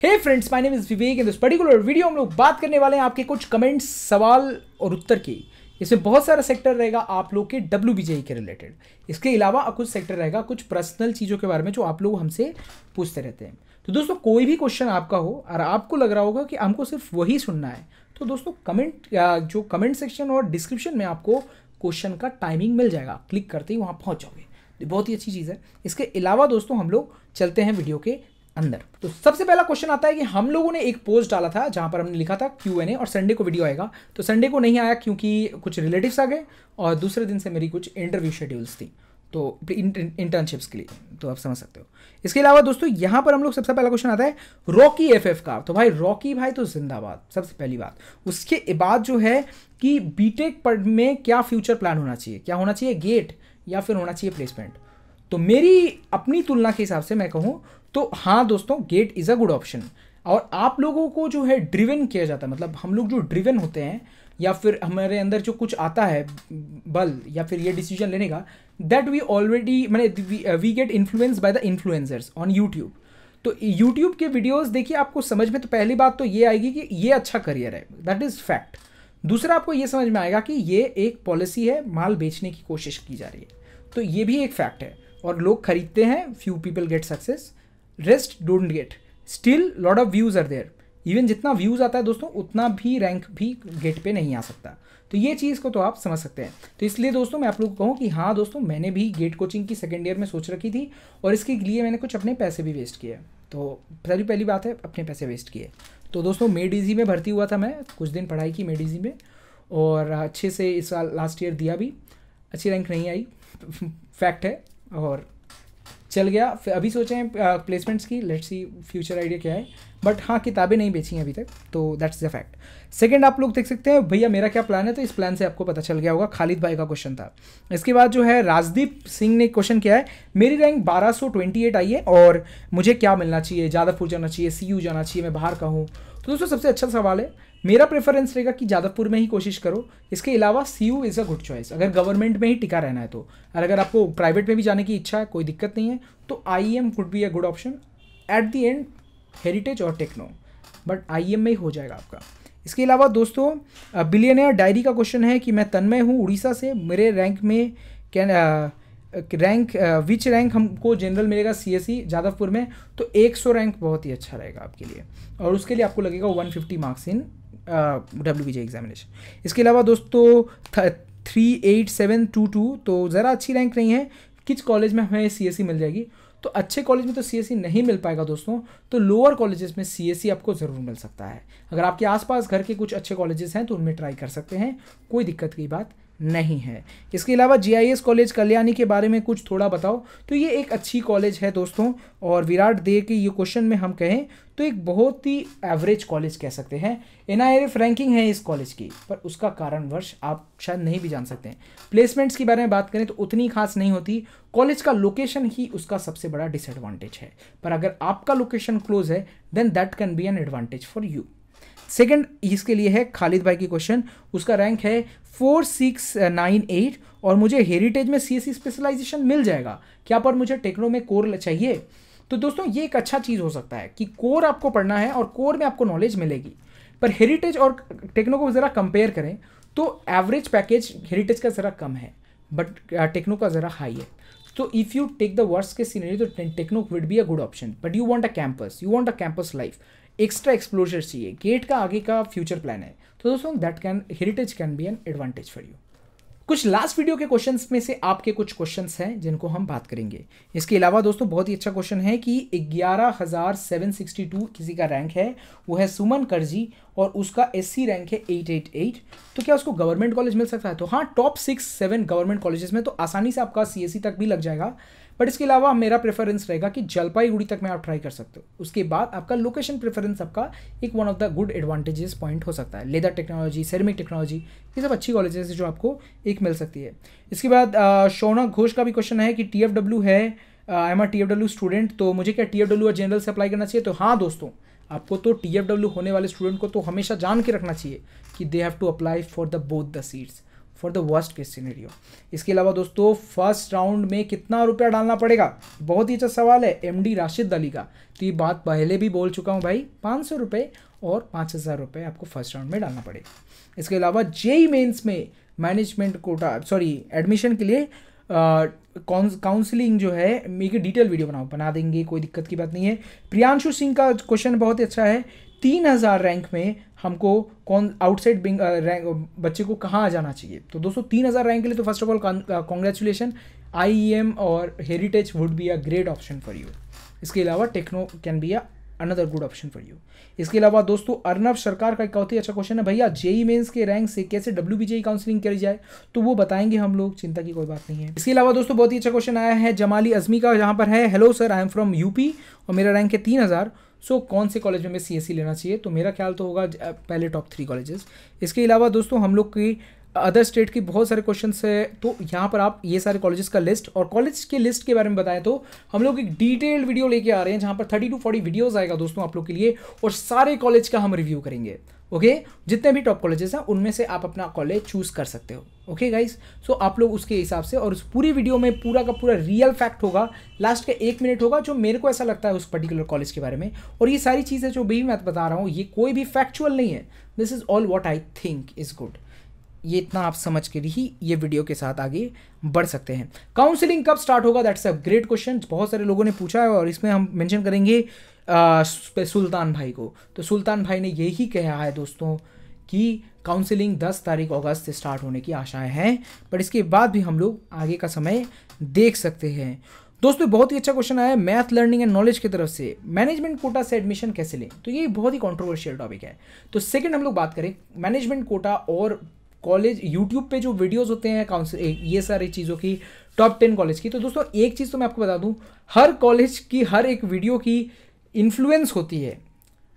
Hey friends, my name is Vivek. In this particular video हम लोग बात करने वाले हैं आपके कुछ कमेंट्स, सवाल और उत्तर की। इसमें बहुत सारा सेक्टर रहेगा आप लोग के WBJE के रिलेटेड। इसके अलावा कुछ सेक्टर रहेगा कुछ पर्सनल चीज़ों के बारे में जो आप लोग हमसे पूछते रहते हैं। तो दोस्तों कोई भी क्वेश्चन आपका हो और आपको लग रहा होगा कि हमको सिर्फ वही सुनना है, तो दोस्तों जो कमेंट सेक्शन और डिस्क्रिप्शन में आपको क्वेश्चन का टाइमिंग मिल जाएगा। क्लिक करते ही वहाँ पहुँच जाओगे, बहुत ही अच्छी चीज़ है। इसके अलावा दोस्तों हम लोग चलते हैं वीडियो के अंदर। तो सबसे पहला क्वेश्चन आता है कि हम लोगों ने एक पोस्ट डाला था जहां पर हमने लिखा था Q&A और संडे को वीडियो आएगा। तो संडे को नहीं आया क्योंकि कुछ रिलेटिव्स आ गए और दूसरे दिन से मेरी कुछ इंटरव्यू शेड्यूल्स थी, तो इंटर्नशिप्स के लिए, तो आप समझ सकते हो। इसके अलावा दोस्तों यहाँ पर हम लोग सबसे पहला क्वेश्चन आता है रॉकी FF का। तो भाई रॉकी भाई तो जिंदाबाद, सबसे पहली बात। उसके बाद जो है कि बीटेक में क्या फ्यूचर प्लान होना चाहिए, क्या होना चाहिए, गेट या फिर होना चाहिए प्लेसमेंट। तो मेरी अपनी तुलना के हिसाब से मैं कहूँ तो हाँ दोस्तों, GATE is a good option. और आप लोगों को जो है ड्रिवन किया जाता है, मतलब हम लोग जो ड्रिवन होते हैं या फिर हमारे अंदर जो कुछ आता है बल या फिर ये डिसीजन लेने का, दैट वी ऑलरेडी मैंने we get influence by the influencers on YouTube. तो यूट्यूब के वीडियोज़ देखिए, आपको समझ में तो पहली बात तो ये आएगी कि ये अच्छा करियर है, दैट इज़ फैक्ट। दूसरा आपको ये समझ में आएगा कि ये एक पॉलिसी है, माल बेचने की कोशिश की जा रही है, तो ये भी एक फैक्ट है। और लोग खरीदते हैं, few people get success, rest don't get, still lot of views are there. Even जितना व्यूज़ आता है दोस्तों उतना भी रैंक भी गेट पे नहीं आ सकता। तो ये चीज़ को तो आप समझ सकते हैं। तो इसलिए दोस्तों मैं आप लोगों को कहूँ कि हाँ दोस्तों, मैंने भी गेट कोचिंग की सेकेंड ईयर में सोच रखी थी और इसके लिए मैंने कुछ अपने पैसे भी वेस्ट किए। तो पहली बात है, अपने पैसे वेस्ट किए। तो दोस्तों मेड ईजी में भर्ती हुआ था मैं, कुछ दिन पढ़ाई की मेड ईजी में और अच्छे से इस साल लास्ट ईयर दिया भी, अच्छी रैंक नहीं आई, फैक्ट है, और चल गया। फिर अभी सोचे हैं प्लेसमेंट्स की, लेट्स सी फ्यूचर आइडिया क्या है। बट हाँ, किताबें नहीं बेची हैं अभी तक, तो दैट्स द फैक्ट। सेकंड आप लोग देख सकते हैं भैया मेरा क्या प्लान है, तो इस प्लान से आपको पता चल गया होगा। खालिद भाई का क्वेश्चन था। इसके बाद जो है राजदीप सिंह ने क्वेश्चन किया है, मेरी रैंक 1228 आई है और मुझे क्या मिलना चाहिए, जादवपुर जाना चाहिए, CU जाना चाहिए, मैं बाहर का हूँ। तो दोस्तों सबसे अच्छा सवाल है। मेरा प्रेफरेंस रहेगा कि जादवपुर में ही कोशिश करो। इसके अलावा CU is a good choice अगर गवर्नमेंट में ही टिका रहना है तो। और अगर आपको प्राइवेट में भी जाने की इच्छा है, कोई दिक्कत नहीं है, तो IEM could be a good option. At the and heritage और टेक्नो, बट IEM में ही हो जाएगा आपका। इसके अलावा दोस्तों बिलियनियर डायरी का क्वेश्चन है कि मैं तन्मय हूँ उड़ीसा से, मेरे रैंक में विच रैंक हमको जनरल मिलेगा CSE जादवपुर में। तो 100 रैंक बहुत ही अच्छा रहेगा आपके लिए, और उसके लिए आपको लगेगा 150 मार्क्स इन WBJ एग्जामिनेशन। इसके अलावा दोस्तों 38722, तो ज़रा अच्छी रैंक नहीं है। किस कॉलेज में हमें CSE मिल जाएगी, तो अच्छे कॉलेज में तो CSE नहीं मिल पाएगा दोस्तों, तो लोअर कॉलेजेस में CSE आपको ज़रूर मिल सकता है। अगर आपके आसपास घर के कुछ अच्छे कॉलेजेस हैं तो उनमें ट्राई कर सकते हैं, कोई दिक्कत की बात नहीं है। इसके अलावा GIS कॉलेज कल्याणी के बारे में कुछ थोड़ा बताओ। तो ये एक अच्छी कॉलेज है दोस्तों, और विराट दे के ये क्वेश्चन में हम कहें तो एक बहुत ही एवरेज कॉलेज कह सकते हैं। NIRF रैंकिंग है इस कॉलेज की, पर उसका कारणवश आप शायद नहीं भी जान सकते हैं। प्लेसमेंट्स के बारे में बात करें तो उतनी खास नहीं होती, कॉलेज का लोकेशन ही उसका सबसे बड़ा डिसएडवांटेज है। पर अगर आपका लोकेशन क्लोज है then that can be an advantage for you. Second इसके लिए है खालिद भाई की क्वेश्चन, उसका रैंक है 4698 और मुझे हेरिटेज में CSE स्पेशलाइजेशन मिल जाएगा क्या, पर मुझे टेक्नो में कोर चाहिए। तो दोस्तों ये एक अच्छा चीज़ हो सकता है कि कोर आपको पढ़ना है और कोर में आपको नॉलेज मिलेगी, पर हेरिटेज और टेक्नो को ज़रा कंपेयर करें तो एवरेज पैकेज हेरिटेज का ज़रा कम है बट टेक्नो का ज़रा हाई है। तो if you take the worst के सिनेरियो तो Techno would be a good option, but you want a campus life, extra exposure चाहिए, गेट का आगे का फ्यूचर प्लान है, तो दोस्तों heritage can be an advantage for you. कुछ लास्ट वीडियो के क्वेश्चंस में से आपके कुछ क्वेश्चंस हैं जिनको हम बात करेंगे। इसके अलावा दोस्तों बहुत ही अच्छा क्वेश्चन है कि 11,762 किसी का रैंक है, वो है सुमन करजी और उसका SC रैंक है 888, तो क्या उसको गवर्नमेंट कॉलेज मिल सकता है? तो हाँ, टॉप 6-7 गवर्नमेंट कॉलेजेस में तो आसानी से आपका CSE तक भी लग जाएगा। बट इसके अलावा मेरा प्रेफरेंस रहेगा कि जलपाईगुड़ी तक में आप ट्राई कर सकते हो। उसके बाद आपका लोकेशन प्रेफरेंस आपका एक one of the good advantages point हो सकता है। लेदर टेक्नोलॉजी, सेरेमिक टेक्नोलॉजी, ये सब अच्छी कॉलेजेस है जो आपको एक मिल सकती है। इसके बाद शौनक घोष का भी क्वेश्चन है कि TFW है, I am a TFW student, तो मुझे क्या TFW और जनरल से अप्लाई करना चाहिए? तो हाँ दोस्तों, आपको तो TFW होने वाले स्टूडेंट को तो हमेशा जान के रखना चाहिए कि they have to apply for the both the seats. For the worst case scenario. इसके अलावा दोस्तों फर्स्ट राउंड में कितना रुपया डालना पड़ेगा, बहुत ही अच्छा सवाल है एमडी राशिद अली का। तो ये बात पहले भी बोल चुका हूँ भाई, 500 रुपये और 5000 रुपये आपको फर्स्ट राउंड में डालना पड़ेगा। इसके अलावा जेई मेंस में मैनेजमेंट कोटा एडमिशन के लिए काउंसलिंग जो है, मेरी डिटेल वीडियो बना देंगे, कोई दिक्कत की बात नहीं है। प्रियांशु सिंह का क्वेश्चन बहुत ही अच्छा है, 3000 रैंक में हमको कौन आउटसाइड रैंक बच्चे को कहाँ जाना चाहिए। तो दोस्तों 3000 रैंक के लिए तो first of all congratulation, IEM और Heritage would be a great option for you. इसके अलावा Techno can be another good option for you. इसके अलावा दोस्तों अर्नब सरकार का एक बहुत ही अच्छा क्वेश्चन है, भैया जेई मेंस के रैंक से कैसे WBJE काउंसलिंग करी जाए, तो वो बताएंगे हम लोग, चिंता की कोई बात नहीं है। इसके अलावा दोस्तों बहुत ही अच्छा क्वेश्चन आया है जमाली अजमी का, जहाँ पर है, hello sir I am from UP और मेरा रैंक है 3000, सो कौन से कॉलेज में मैं CSE लेना चाहिए। तो मेरा ख्याल तो होगा पहले टॉप 3 कॉलेजेस। इसके अलावा दोस्तों हम लोग की अदर स्टेट की बहुत सारे क्वेश्चंस है, तो यहाँ पर आप ये सारे कॉलेजेस का लिस्ट और कॉलेज के लिस्ट के बारे में बताएं तो हम लोग एक डिटेल्ड वीडियो लेके आ रहे हैं, जहाँ पर 30 to 40 वीडियोस आएगा दोस्तों आप लोग के लिए, और सारे कॉलेज का हम रिव्यू करेंगे। ओके, जितने भी टॉप कॉलेजेस हैं उनमें से आप अपना कॉलेज चूज कर सकते हो। ओके गाइस, सो आप लोग उसके हिसाब से, और उस पूरी वीडियो में पूरा का पूरा रियल फैक्ट होगा, लास्ट के 1 मिनट होगा जो मेरे को ऐसा लगता है उस पर्टिकुलर कॉलेज के बारे में, और ये सारी चीज़ें जो भी मैं बता रहा हूँ ये कोई भी फैक्चुअल नहीं है, this is all what I think is good. ये इतना आप समझ के ही ये वीडियो के साथ आगे बढ़ सकते हैं। काउंसलिंग कब स्टार्ट होगा, दैट्स अ ग्रेट क्वेश्चन, बहुत सारे लोगों ने पूछा है, और इसमें हम मेंशन करेंगे सुल्तान भाई को। तो सुल्तान भाई ने यही कहा है दोस्तों कि काउंसलिंग 10 तारीख अगस्त से स्टार्ट होने की आशाएं हैं, बट इसके बाद भी हम लोग आगे का समय देख सकते हैं। दोस्तों बहुत ही अच्छा क्वेश्चन आया है मैथ लर्निंग एंड नॉलेज की तरफ से, मैनेजमेंट कोटा से एडमिशन कैसे लें। तो ये बहुत ही कंट्रोवर्शियल टॉपिक है। तो सेकंड हम लोग बात करें मैनेजमेंट कोटा और कॉलेज, यूट्यूब पे जो वीडियोस होते हैं काउंसिल ये सारी चीज़ों की, टॉप 10 कॉलेज की। तो दोस्तों एक चीज़ तो मैं आपको बता दूं, हर कॉलेज की हर एक वीडियो की इन्फ्लुएंस होती है।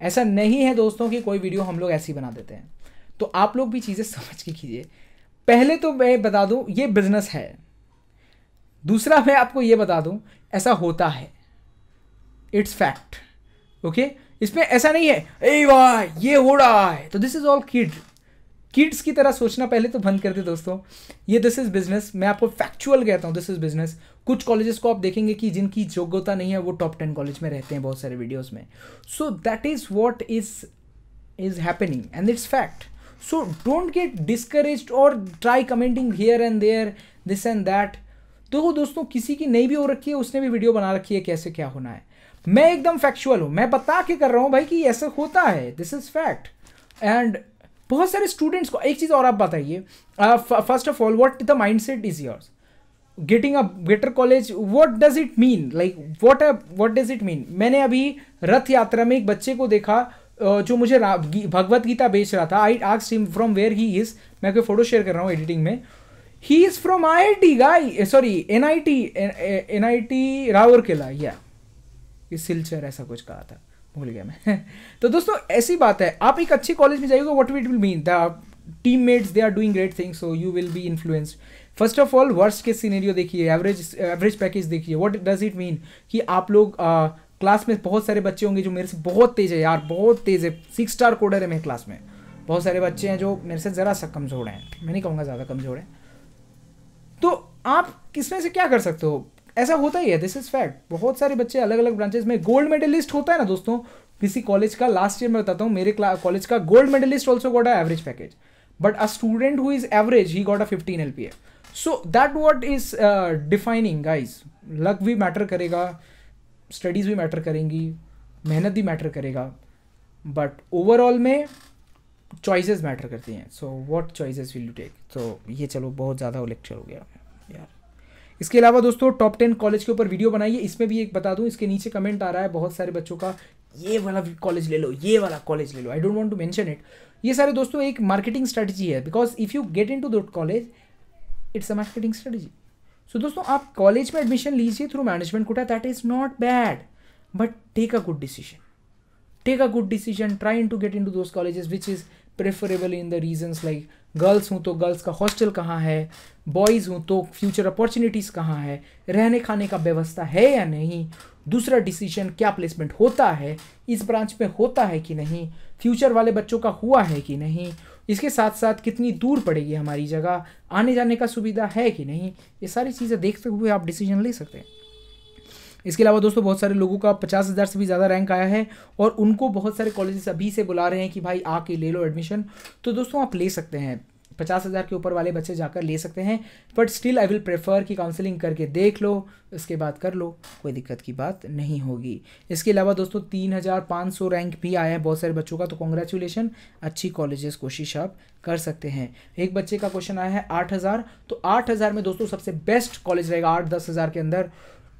ऐसा नहीं है दोस्तों कि कोई वीडियो हम लोग ऐसी बना देते हैं, तो आप लोग भी चीज़ें समझ के कीजिए। पहले तो मैं बता दूं ये बिजनेस है, दूसरा मैं आपको ये बता दूं ऐसा होता है, इट्स फैक्ट। ओके, इसमें ऐसा नहीं है ए वाह ये हो रहा है, तो दिस इज ऑल किड्स की तरह सोचना पहले तो बंद कर दे दोस्तों। ये दिस इज बिजनेस, मैं आपको फैक्चुअल कहता हूँ, दिस इज बिजनेस। कुछ कॉलेजेस को आप देखेंगे कि जिनकी योग्यता नहीं है वो टॉप 10 कॉलेज में रहते हैं बहुत सारे वीडियोस में। So that is what is happening and it's fact. So don't get discouraged और try commenting here and there this and that. तो दोस्तों किसी की नहीं भी हो रखी है, उसने भी वीडियो बना रखी है कैसे क्या होना है। मैं एकदम फैक्चुअल हूँ, मैं बता के कर रहा हूँ भाई कि ऐसा होता है, दिस इज फैक्ट। एंड बहुत सारे स्टूडेंट्स को एक चीज़ और आप बताइए, first of all what the mindset is yours, getting a better college, what does it mean, like what does it mean. मैंने अभी रथ यात्रा में एक बच्चे को देखा जो मुझे भगवत गीता बेच रहा था। I asked him from where he is, मैं कोई फोटो शेयर कर रहा हूँ एडिटिंग में, he is from IIT guy, sorry NIT Rourkela या सिलचर ऐसा कुछ कहा था, भूल गया मैं। तो दोस्तों ऐसी बात है, आप एक अच्छे कॉलेज में जाइएगा, what it will mean, the teammates they are doing great things, so you will be influenced. First of all worst case scenario देखिए, एवरेज पैकेज देखिए, व्हाट डज इट मीन कि आप लोग क्लास में बहुत सारे बच्चे होंगे जो मेरे से बहुत तेज है यार, बहुत तेज है, 6 स्टार कोडर है मेरे क्लास में, बहुत सारे बच्चे हैं जो मेरे से ज़रा सा कमज़ोर हैं, मैं नहीं कहूँगा ज़्यादा कमज़ोर हैं। तो आप किसमें से क्या कर सकते हो, ऐसा होता ही है, दिस इज फैक्ट। बहुत सारे बच्चे अलग अलग ब्रांचेस में, गोल्ड मेडलिस्ट होता है ना दोस्तों किसी कॉलेज का, लास्ट ईयर मैं बताता हूँ मेरे कॉलेज का gold medalist also got a average package, but a student who is average he got a 15 LPA। So that what is defining guys, luck भी मैटर करेगा, स्टडीज़ भी मैटर करेंगी, मेहनत भी मैटर करेगा, बट ओवरऑल में choices matter करती हैं। So what choices will you take. तो ये चलो बहुत ज़्यादा लेक्चर हो गया यार। इसके अलावा दोस्तों टॉप 10 कॉलेज के ऊपर वीडियो बनाइए, इसमें भी एक बता दूं, इसके नीचे कमेंट आ रहा है बहुत सारे बच्चों का, ये वाला कॉलेज ले लो, ये वाला कॉलेज ले लो, I don't want to mention it. ये सारे दोस्तों एक मार्केटिंग स्ट्रेटजी है, because if you get into that college it's a marketing strategy. So दोस्तों आप कॉलेज में एडमिशन लीजिए through management quota, that is not bad, but take a good decision, take a good decision, try to get into those colleges which is preferable in the regions like girls हूँ तो girls का hostel कहाँ है, boys हूँ तो future opportunities कहाँ है, रहने खाने का व्यवस्था है या नहीं, दूसरा डिसीजन क्या प्लेसमेंट होता है, इस ब्रांच में होता है कि नहीं, फ्यूचर वाले बच्चों का हुआ है कि नहीं, इसके साथ साथ कितनी दूर पड़ेगी हमारी जगह, आने जाने का सुविधा है कि नहीं, ये सारी चीज़ें देखते हुए आप डिसीजन ले सकते हैं। इसके अलावा दोस्तों बहुत सारे लोगों का 50,000 से भी ज़्यादा रैंक आया है और उनको बहुत सारे कॉलेजेस अभी से बुला रहे हैं कि भाई आके ले लो एडमिशन। तो दोस्तों आप ले सकते हैं, 50,000 के ऊपर वाले बच्चे जाकर ले सकते हैं, but still I will prefer कि काउंसलिंग करके देख लो, इसके बाद कर लो, कोई दिक्कत की बात नहीं होगी। इसके अलावा दोस्तों 3,500 रैंक भी आया है बहुत सारे बच्चों का, तो कॉन्ग्रेचुलेशन, अच्छी कॉलेजेस कोशिश आप कर सकते हैं। एक बच्चे का क्वेश्चन आया है 8,000, तो 8,000 में दोस्तों सबसे बेस्ट कॉलेज रहेगा 8-10 हज़ार के अंदर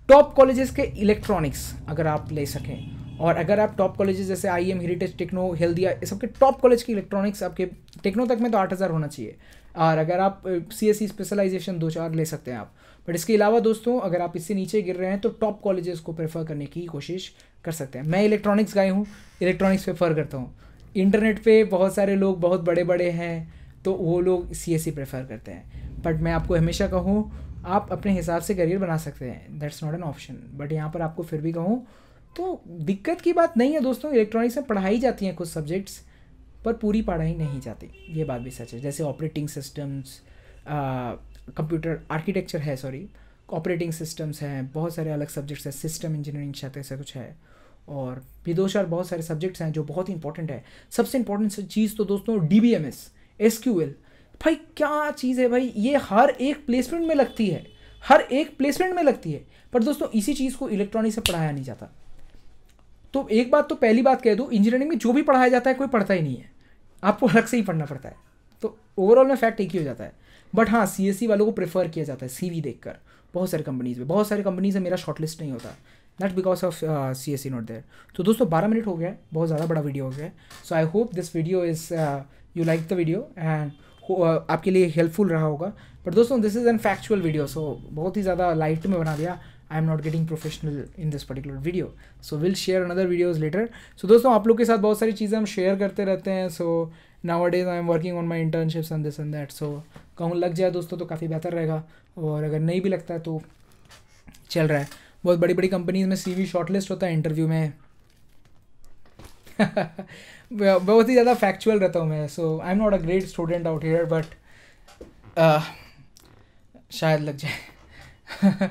टॉप कॉलेजेस के इलेक्ट्रॉनिक्स अगर आप ले सकें। और अगर आप टॉप कॉलेजेस जैसे IIM, हेरिटेज, टेक्नो, हेल्दिया, ये सबके टॉप कॉलेज की इलेक्ट्रॉनिक्स आपके टेक्नो तक में तो 8,000 होना चाहिए। और अगर आप CSE स्पेशलाइजेशन 2-4 ले सकते हैं आप। बट इसके अलावा दोस्तों अगर आप इससे नीचे गिर रहे हैं तो टॉप कॉलेजेस को प्रेफर करने की कोशिश कर सकते हैं। मैं इलेक्ट्रॉनिक्स गाय हूँ, इलेक्ट्रॉनिक्स प्रेफर करता हूँ। इंटरनेट पे बहुत सारे लोग बहुत बड़े बड़े हैं तो वो लोग CSE प्रेफर करते हैं, बट मैं आपको हमेशा कहूँ आप अपने हिसाब से करियर बना सकते हैं, that's not an option. But यहाँ पर आपको फिर भी कहूँ तो दिक्कत की बात नहीं है दोस्तों, इलेक्ट्रॉनिक्स में पढ़ाई जाती हैं कुछ सब्जेक्ट्स, पर पूरी पढ़ाई नहीं जाती, ये बात भी सच है। जैसे ऑपरेटिंग सिस्टम्स, कंप्यूटर आर्किटेक्चर है, सॉरी ऑपरेटिंग सिस्टम्स हैं, बहुत सारे अलग सब्जेक्ट्स हैं, सिस्टम इंजीनियरिंग शायद ऐसा कुछ है, और भी 2-4 बहुत सारे सब्जेक्ट्स हैं जो बहुत ही इंपॉर्टेंट है। सबसे इंपॉर्टेंट चीज़ तो दोस्तों DBMS, SQL, भाई क्या चीज़ है भाई, ये हर एक प्लेसमेंट में लगती है, हर एक प्लेसमेंट में लगती है, पर दोस्तों इसी चीज़ को इलेक्ट्रॉनिक्स से पढ़ाया नहीं जाता। तो एक बात तो पहली बात कह दूँ, इंजीनियरिंग में जो भी पढ़ाया जाता है कोई पढ़ता ही नहीं है, आपको अलग से ही पढ़ना पड़ता है। तो ओवरऑल में फैक्ट एक ही हो जाता है। बट हाँ, CSE वालों को प्रेफर किया जाता है CV देखकर बहुत सारी कंपनीज़ में, बहुत सारी कंपनीज़ में मेरा शॉर्टलिस्ट नहीं होता, not because of CSE not there. तो दोस्तों 12 मिनट हो गया है, बहुत ज़्यादा बड़ा वीडियो हो गया है। So I hope this video is you like the video and आपके लिए हेल्पफुल रहा होगा। बट दोस्तों this is an factual video, so बहुत ही ज़्यादा लाइट में बना दिया। I am not getting professional in this particular video, so will share another videos later. So दोस्तों आप लोग के साथ बहुत सारी चीज़ें हम शेयर करते रहते हैं। So nowadays I am working on my internships and this and that. So कहूँ लग जाए दोस्तों तो काफ़ी बेहतर रहेगा, और अगर नहीं भी लगता है तो चल रहा है। बहुत बड़ी बड़ी कंपनीज में CV शॉर्टलिस्ट होता है, इंटरव्यू में बहुत ही ज़्यादा फैक्चुअल रहता हूँ मैं। So I am not a great student out here, but शायद लग जाए।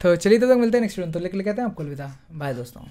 तो चलिए तब तक मिलते हैं नेक्स्ट वीडियो, तो लेकर कहते हैं आपको अलविदा, बाय दोस्तों।